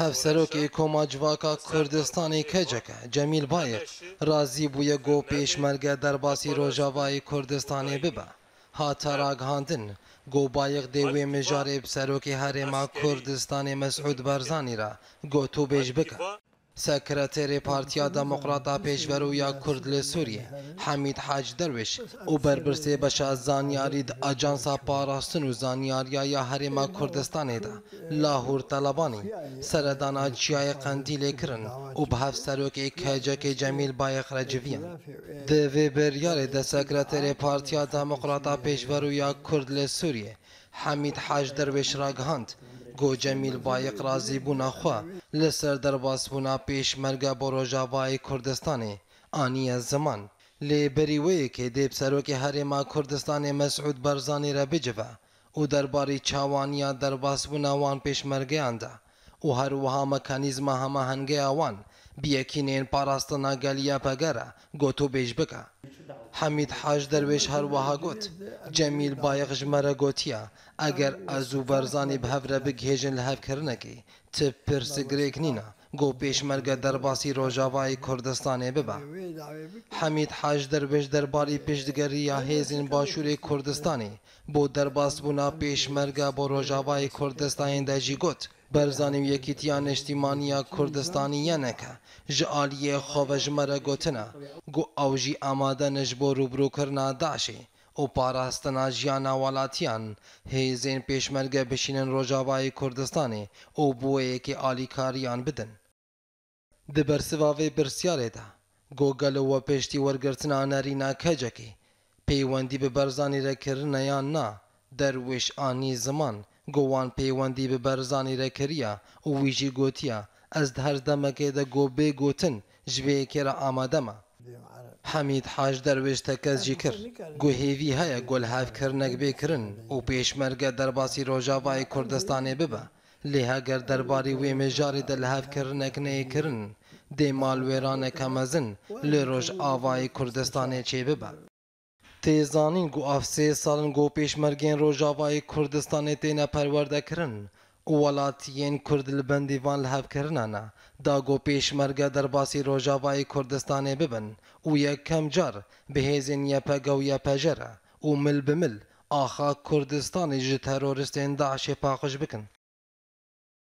هفسروکی کۆما جوواکە کوردستانی کەجەکە جەمیل بایق رازی بوویە گۆ پێشمەرگە دەرباسی ڕۆژاوایی کوردستانی ببە هاتە ڕاگەهاندن گۆ بایق دەیوێ مژارێ سەرۆکی هەرێما کوردستانی مەسعود بەرزانی را گۆتو بێژ بکە سەکرەتێری پارتیا دەموقراتا پێشڤەروویە کورد لە سووریە حەمید حاج دەروێش و بەرپرسێ بەشە زانیاری ئاجانسا پاراستن و زانیاریایە هەرێما کوردستانێدا لاهور تەلەبانی سەردانا چیایە قەندی لێکردن و بە هەفت سەرۆکی کەجەکەی جەمیل بایق ڕەجڤیان دەوێ بەریارێدا سەکرەتێری پارتیا دەموقراتا پێشڤەروویە کورد لە سووریە حەمید حاج دەروێش ڕاگەهاند گۆ جەمیل بایق رازی بوونا خوا لەسەر دەرباسبوونا پێشمەرگە بۆ ڕۆژاوایی کوردستانی ئانیە زمان لێبەریوەیەکێ دێب سەرۆکی هەرێما کوردستانی مەسعود بەرزانی رە بجڤە و دەرباری چاوانیە دەرباسبوونا وان پێشمەرگەیاندا و هەروەها مەکانیزمە هەماهەنگەیە وان بیەکینێن پاراستنا گەلیە پەگەرە گۆتۆ بێژ بکە حەمید حاج دەروێش هەروەها گوت جەمیل بایق ژمەرە گوتیە ئەگەر ئەزوو بەرزانی بهەورە بگهێژن لە هەفکردنەکەی تب پرسگرێک نینە گۆ پێشمەرگە دەرباسی ڕۆژاوایی کوردستانێ ببە حەمید حاج دەروێش دەرباری پشتگەریە هێزین باشووری کوردستانی بۆ دەرباسبوونا پێشمەرگە بۆ ڕۆژاوایی کوردستانی دەژی گوت بەرزانی و یەکیتیان نیشتیمانیە کوردستانی یەنەکە ji aliyê xwe vejmere gotina got ew jî amade ne ji bo rûbirûkirina Daişê û parastina jiyana welatiyan hêzên pêşmerge bişînin Rojavayê Kurdistanê û buweyekê alîkariyan bidin. Di bersiva vê pirsyarê de got gelo we piştî wergirtina nerîna kecekê peywendî bi Berzanî re kirine yan na derwêş anî ziman got wan peywendî bi Berzanî re kiriye û wî jî gotiye ez di her demekê de got bê gotin ji vê yekê re amade me. Hemîd Hac derwêş te kes jî kir got hêvî heye got li hevkirinek bêkirin û pêşmerge derbasî Rojavayê Kurdistanê bibe lê heger derbarî wê mijarê de li hevkirinek neyê kirin dê malwêraneke mezin li Rojavayê Kurdistanê çê bibe. Têzanîn got ev sê salin got pêşmergên Rojavayê Kurdistanê têne perwerdekirin û welatiyên Kurd li bendê van li hevkirina ne da got pêşmerge derbasî Rojavayê Kurdistanê bibin û yekem car bi hêzên YPG û YPJ re û mil bi mil axa Kurdistanê ji teroristên Daişê paqij bikin.